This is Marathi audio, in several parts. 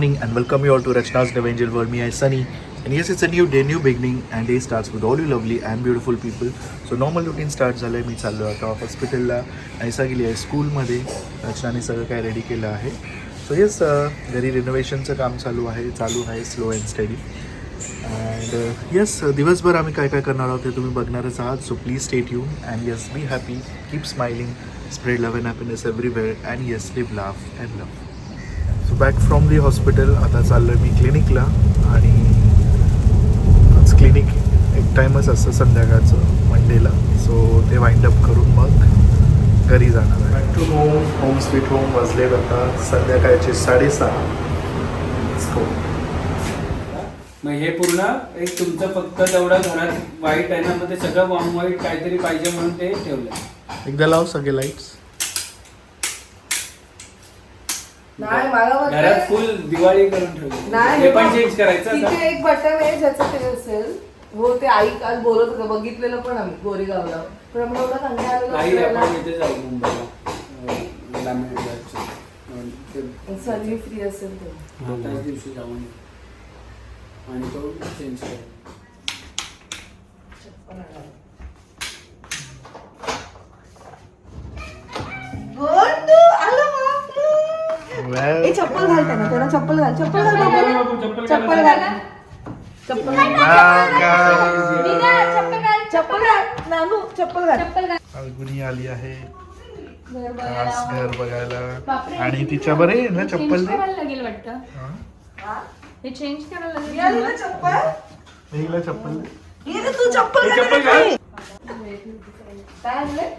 morning and welcome you all to Rachna's Devangel World. Me, I Sunny. And yes, it's a new day, new beginning, and day starts with all you lovely and beautiful people. So normal routine start झालं. मी चाललो आता हॉस्पिटलला. ऐसा गेली आहे स्कूलमध्ये. रचनाने सगळं काय रेडी केलं आहे. सो येस, घरी रिनोव्हेशनचं काम चालू आहे slow and study. And yes, दिवसभर आम्ही काय काय करणार आहोत ते तुम्ही बघणारच आहात. So please stay tuned and yes, be happy, keep smiling, spread love and happiness everywhere and yes, live laugh and love. So back from the hospital. आता चाललो आहे मी क्लिनिकला. आणि आज क्लिनिक एक टाईमच असतं संध्याकाळचं मंडेला. सो ते वाइंड अप करून मग घरी जाणार आहे. Back to home sweet home. वाजले आता संध्याकाळचे 6:30. मग हे पूर्ण एक तुमचं फक्त तेवढं घरात वाईट आहे ना, मग ते सगळं वॉर्म वाईट काहीतरी पाहिजे म्हणून ते ठेवलं. एकदा लाव सगळे लाईट्स. नाही, मला घरात फुल दिवाळी करून ठेवली. नाही, हे पण चेंज करायचं आता. तिथे एक बटन आहे ज्याचं ते असेल. हो, ते आई काल बोलत होतं, बघितलेलं पण आम्ही गोरेगावला. पण आम्हाला एवढा कंटाळा आलेला नाही, आपल्याला. आपण इथे जाऊ मुंबईला. सनी फ्री असेल तर त्याच दिवशी जाऊन आणि तो चेंज करेल. चप्पल घाल त्यांना चप्पल घाल चप्पल घाल चप्पल घाल चप्पल चप्पल घाल नानू चप्पल घाल. फाल्गुनी आली आहे खास घर बघायला. आणि तिच्या बरे ना चप्पल दे. लागेल वाटतं. हे चेंज करायला याला लागेल. चप्पल हिला चप्पल दे. ये तू चप्पल घाल. काय आणलंय?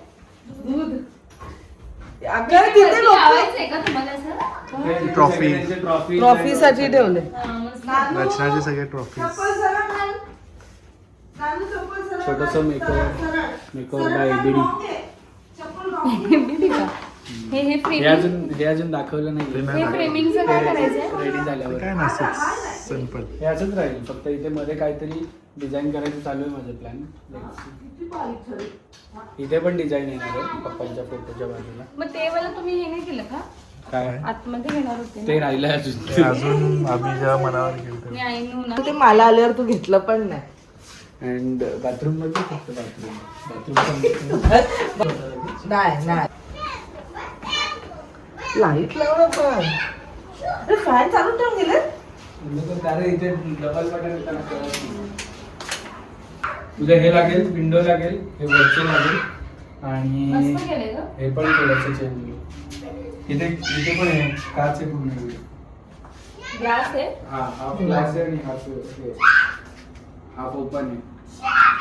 दूध. अगं तिथे लोक लावायचंय का तुम्हाला असं? ट्रॉफी. ट्रॉफीसाठी ठेवले. रचनाचे सगळे ट्रॉफी. छोटस मेकअप बाय बीडी. हे हे अजून दाखवलं नाही. हे फ्रेमिंगचं काय करायचंय? रेडी झाल्यावर काय नसेल सिंपल. हे असंच राहील. फक्त इथे मध्ये काहीतरी डिझाईन करायचं चालू आहे माझं प्लॅन. इथे पण डिझाईन येणार आहे पप्पांच्या फोटोच्या बाजूला. मग ते वाला तुम्ही हे नाही केलं का? काय आतमध्ये घेणार होते ते ना? राहिलंय ते अजून आम्ही जेव्हा मनावर मी गेलो आईनू ना. ते मला आल्यावर तू घेतलं पण नाही. अँड बाथरूम मध्ये फक्त बाथरूम नाही लाईट लावलं पण. अरे फॅन चालू ठेवून गेले. कारण इथे डबल बटन येताना कळत नाही. तुझं हे लागेल, विंडो लागेल, हे वरचे लागेल आणि मस्त केलंय गं. हे पण थोडंसं चेंज होईल. इथे पण आहे काच आहे पूर्ण. ग्लास आहे. हाफ ग्लास आहे आणि हाफ ओपन आहे.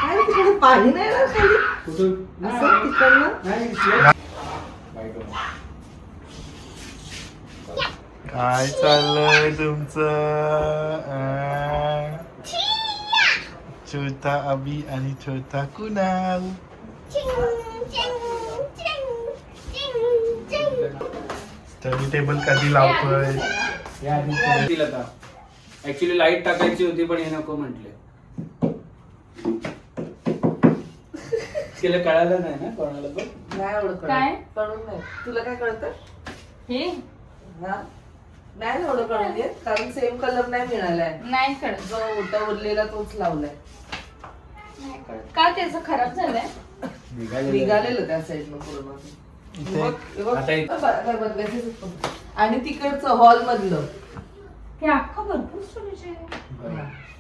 काय तिकडे पाणी नाही ना खाली. कुठं असं तिकडनं नाही. काय चाललंय तुमचं? छोटा अभि आणि छोटा कुणाल. स्टडी टेबल कधी लावतोय? ऍक्च्युली लाईट टाकायची होती पण हे नको म्हटले. केलं कळालं नाही ना कोणाला पण. नाही एवढं काय? कळून नाही. तुला काय कळतं? हे हा? नाही एवढं कळून येत, कारण सेम कलर नाही मिळालाय. नाही कळत. जो होता उरलेला तोच लावलाय. नाही कळत. का त्याचं खराब झालंय? निघालेलं त्या साईडनं पूर्ण. इथे आता बदलायचं. आणि तिकडचं हॉल मधलं हे अख्खं भरपूर स्टोरेज आहे.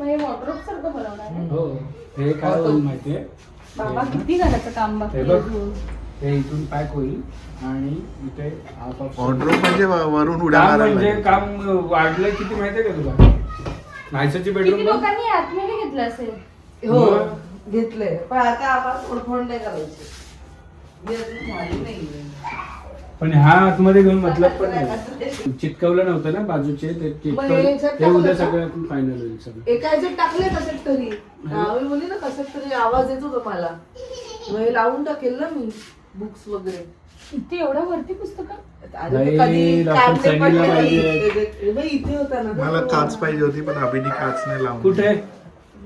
मग हे वॉर्डरोब सारखं बनवणार आहे. हो. हे काय होईल माहितीये? बाबा किती घराचं काम हे बाकी बघ, हे इथून पॅक होईल आणि इथे हाफ ऑफ ऑर्डर म्हणजे वरून उड्या काम मारायला म्हणजे लागेल. काम वाढलंय किती माहितीये का तुला? माहितीची किती बेडरूम लोकांनी आतमध्ये घेतलं असेल. हो घेतलंय. पण आता आम्हाला तोडफोड नाही करायची. मी अजून झाली नाही. पण ह्या आतमध्ये घेऊन मतलब पण नाही. चिटकवलं नव्हतं ना बाजूचे ते मग हे ह्याच्यात ते उद्या टाकलं का? सगळं फायनल होईल सगळं. एका ह्याच्यात टाकले कशात तरी. मी बोलली ना कशात तरी आवाज येत होता मला. मग हे लावून टाकेल ना मी बुक्स वगैरे. इथे एवढ्या वरती पुस्तकं. अरे ते नाही, कधी डॉक्टर काढले सनीला पडले पाहिजे. नाही. बाई, इथे होता ना मला काच पाहिजे होती पण अभिनी काच नाही लावून. कुठे?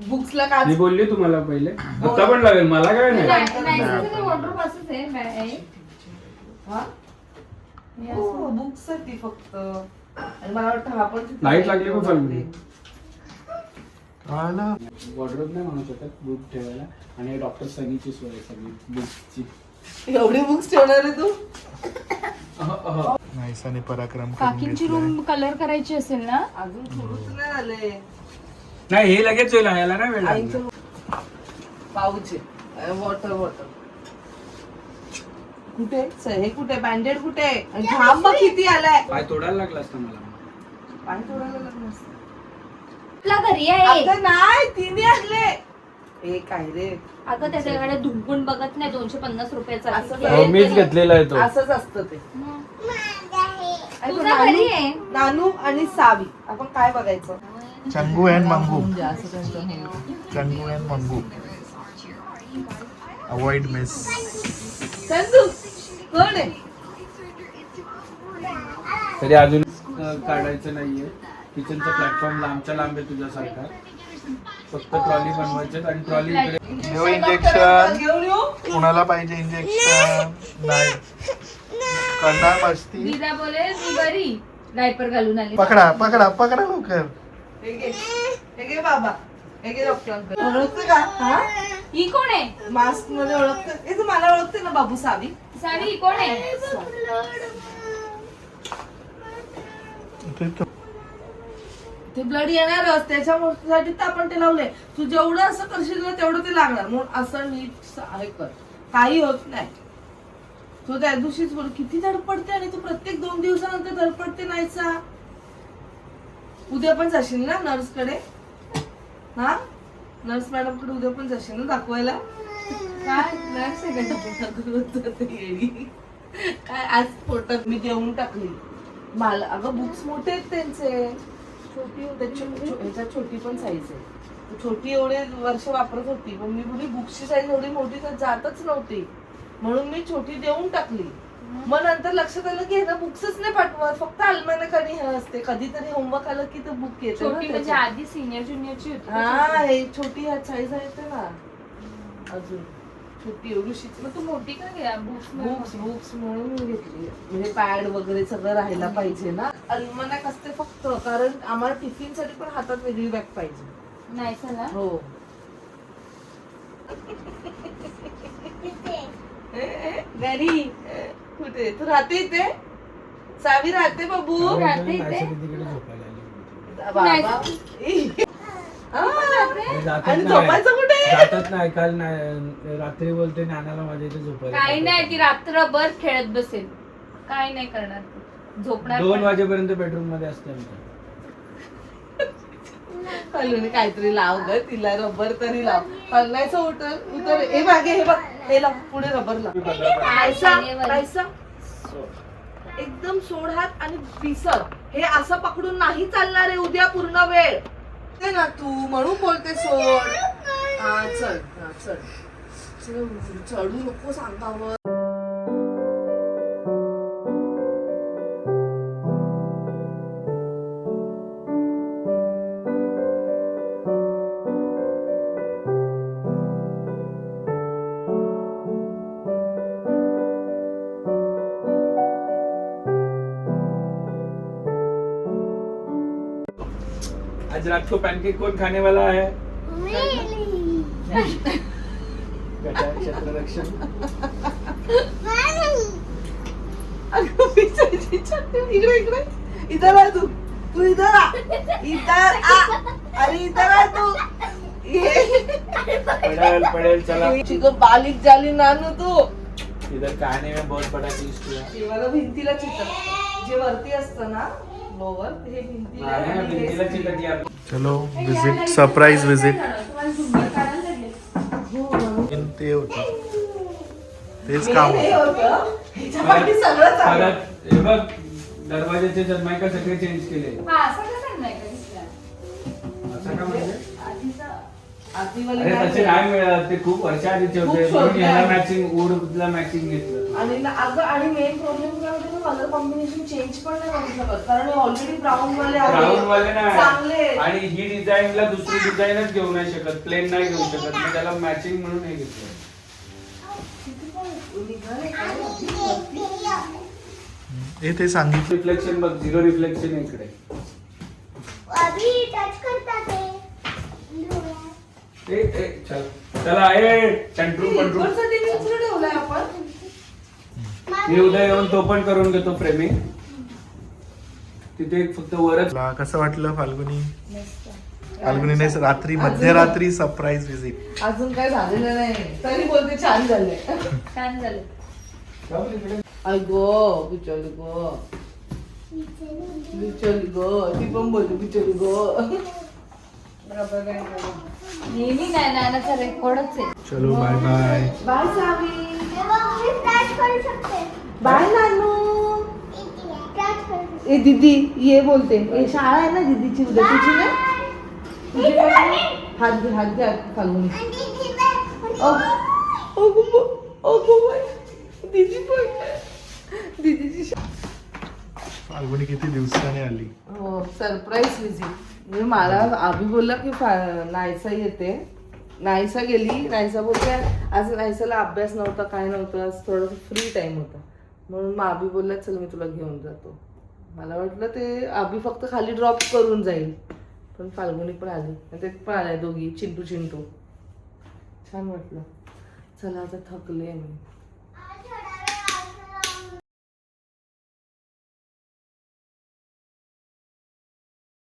बुक्सला काच. मी बोलली तुम्हाला पहिले. आता पण लागेल मला काय नाही. वॉर्डरोब असंच आहे. हा? हे असं. बुक्स साठी फक्त. आणि मला वाटतं हा पण तिथे Light लागली का चालली? आला. वॉर्डरोब नाही म्हणू शकत बुक ठेवायला. आणि डॉक्टर सनीची सोय आहे सगळी बुक्सची. एवढी बुक्स ठेवणार आहे तू? नाईसाने पराक्रम करून काकींची घेतलाय. रूम कलर करायची असेल ना? अजून सुरूच नाही झाले. नाही हे लगेच होईल याला नाही वेळ आईचं लागणार. पाऊच आहे वॉटर वॉटर कुठे हे कुठे बँडेड कुठे आणि थांब बघ किती आलाय. पाय तोडायला लागला असता मला. पाणी तोडायला लागलं असतं. आपल्या घरी आहे. अगं नाही तिने आणले. ए काय रे अगं त्याच्याकडे धुंकून बघत नाही 250 रुपयाचा असं घे. हो, मीच घेतलेला आहे तो. असंच असतं ते. तुझा घरी आहे. नानू आणि सावी आपण काय बघायचं चंगू अँड मंगू. म्हणजे असं त्यांचं म्हणणं. Changu and Mangu. Avoid miss. Chandu कोण आहे? तरी अजून काढायचं नाहीये. किचनचा प्लॅटफॉर्म लांबच्या लांब आहे तुझ्यासारखा. फक्त ट्रॉली बनवायचे आणि ट्रॉली इकडे. देऊ इंजेक्शन. घेऊन येऊ. कुणाला पाहिजे इंजेक्शन? नाही करणार मस्ती. दिदा बोले मी बरी डायपर घालून आली. पकडा पकडा पकडा लवकर. हे घे बाबा हे घे डॉक्टरांकडे. ओळखते का? हा ही कोण आहे? मास्क मध्ये ओळखते. हे तू मला ओळखते ना बाबू सावी? साडी ही कोण आहे? ते ब्लड येणारच त्याच्यासाठी तर आपण ते लावले. तू जेवढं असं करशील ना तेवढं ते लागणार म्हणून असं नीट हे कर. काही होत नाही. तू त्या दिवशीच बोल किती धडपडते आणि तू प्रत्येक 2 दिवसानंतर धडपडते नाहीचा. उद्या पण जाशील ना नर्स कडे? हा नर्स मॅडम कडे उद्या पण जाशील ना दाखवायला? काय नर्स आहे का? काय आज पोटात मी देऊन टाकली मला. अगं बुक्स मोठे आहेत त्यांचे. छोटी ह्याच्यात छोटी पण साईज आहे. छोटी एवढे वर्ष वापरत होती पण मी बोली बुक्सची साईज एवढी मोठी तर जातच नव्हती म्हणून मी छोटी देऊन टाकली. मग नंतर लक्षात आलं की ना बुक्सच नाही पाठवत फक्त अलमानाकडे हे असते. कधीतरी होमवर्क आलं की ते बुक येते छोटी म्हणजे आधी सिनियर ज्युनियरची होती. हा हे छोटी ह्या साईज आहे ना अजून छोटी एवढीशीच. मग तू मोठी का घ्या बुक्स बुक्स म्हणून मी घेतली. म्हणजे पॅड वगैरे सगळं राहायला पाहिजे ना. अल्मनाक असते फक्त कारण आम्हाला टिफिन साठी पण हातात वेगळी बॅग पाहिजे. नाही चला हो घरी कुठे तू राहते इथे? सावी राहते बाबू? राहते इथे? तिकडे झोपायला आली. बाबा जातच आणि नाही. झोपायचं कुठे? जातच नाही. काल नाही रात्री बोलते नानाला माझ्या इथे झोपायला. काही नाही ती रात्रभर खेळत बसेल. काही नाही करणार ती. झोपणार 2 पण. वाजेपर्यंत बेडरूम मध्ये असते आमच्या. कल्लूने काहीतरी लाव ग तिला. रबर तरी लाव. कल्लायचं उतर हे मागे हे बघ हे लाव पुढे रबर लाव. पैसा एकदम सोड हात आणि पिसर. हे असं पकडून नाही चालणार आहे उद्या पूर्ण वेळ. ते ना तू म्हणून बोलते सोड. हा चल हा चल चढू नको सांगावं. आज रात को पैनकेक कौन खाने वाला है? क्षेत्ररक्षण. अगं पिसाची छत्री. इकडे इकडे इधर आ तू. तू इधर आ. इधर आ. अरे इधर आ तू. पडेल पडेल चला. चिकन बालिक झाली नानू तू. इधर खाने में बहुत बड़ा चीज किया. मला भिंतीला चिकट जे वरती असतं ना लोवर हे भिंतीला आणि हे भिंतीला चिकटल्या. चलो विजिट सरप्राईज विजिट. तुम्हाला झुंबर काढायला लागले. ते होतं तेच काम हे होतं. होतं. ह्याच्यापाठी सगळं चाललं. परत हे बघ दरवाजाचे जन्मायका सगळे चेंज केले. हा असं कसं नाही का दिसला? असं का म्हणजे? आधीचा आधीवाली अरे नाही तसे नाही मिळत. ते खूप वर्ष आधीचे होते खूप म्हणून शोधले याला आहे. मॅचिंग वूडला मॅचिंग घेतलं. आणि अगं आणि मेन प्रॉब्लेम काय होते ना कलर कॉम्बिनेशन चेंज पण नाही करू शकत कारण ऑलरेडी ब्राऊन वाले ब्राऊन वाले चांगले नाही. आणि ही डिझाईनला दुसरी डिझाईनच घेऊ नाही शकत. प्लेन नाही घेऊ शकत. मग त्याला मॅचिंग म्हणून हे घेतलं. हे ते सांगितलं. रिफ्लेक्शन बघ, 0 रिफ्लेक्शन आहे इकडे. अभी टच करता ते चला चंट्रू पंट्रू. इकडचा TV उचलून ठेवलाय आपण. मी उद्या येऊन तो पण करून घेतो फ्रेमिंग. तिथे फक्त वरच. तुला कसं वाटलं फाल्गुनी? फाल्गुनीने रात्री मध्यरात्री सरप्राईज विजिट. अजून काय झालेलं नाही तरी बोलते छान झालंय. छान झालं. आई गो बिचोली गो बिचोली गो ती पण बोलते बिचोली गो. नेहमी नाही नानाचा रेकॉर्डच आहे. चलो बाय बाय. बाय सावी. हे बघ मी फ्लॅश करू शकते. बाय नानू. फ्लॅश करू शकते. ए दीदी ये बोलते. ए शाळा आहे ना दीदीची उद्या तुझी ना. तुझी काय? हात घे हात घे फाल्गुनी. आणि दीदी बघ. दीदी पण दीदीची फाल्गुनी किती दिवसाने आली. हो सरप्राईज विजिट. म्हणजे मला अभि बोलला की नायसा येते. नायसा गेली. नायसा बोलते आज नायसाला अभ्यास नव्हता काय नव्हतं आज थोडंसं फ्री टाइम होता म्हणून मग अभि बोलला चल मी तुला घेऊन जातो. मला वाटलं ते अभि फक्त खाली ड्रॉप करून जाईल पण फाल्गुनी पण आली आणि ते पण आल्या दोघी चिंटू छान वाटलं. चला आता थकले मी.